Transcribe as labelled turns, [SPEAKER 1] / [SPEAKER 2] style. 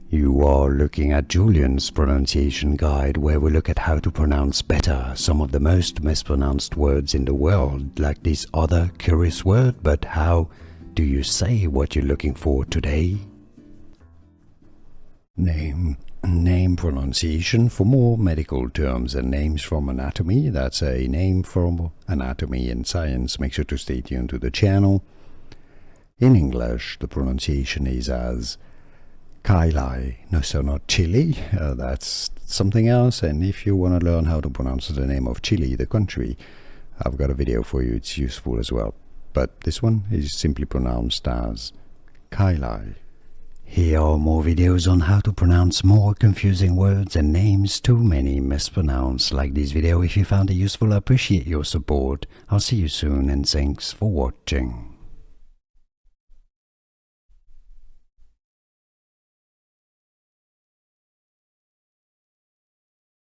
[SPEAKER 1] You are looking at Julian's pronunciation guide, where we look at how to pronounce better some of the most mispronounced words in the world, like this other curious word. But how do you say what you're looking for today? Name pronunciation. For more medical terms and names from anatomy, that's a name from anatomy and science. Make sure to stay tuned to the channel. In English, the pronunciation is as Chyli. No, so not Chile, that's something else. And if you want to learn how to pronounce the name of Chile, the country, I've got a video for you, it's useful as well. But this one is simply pronounced as Chyli. Here are more videos on how to pronounce more confusing words and names too many mispronounced. Like this video if you found it useful. I appreciate your support. I'll see you soon and thanks for watching.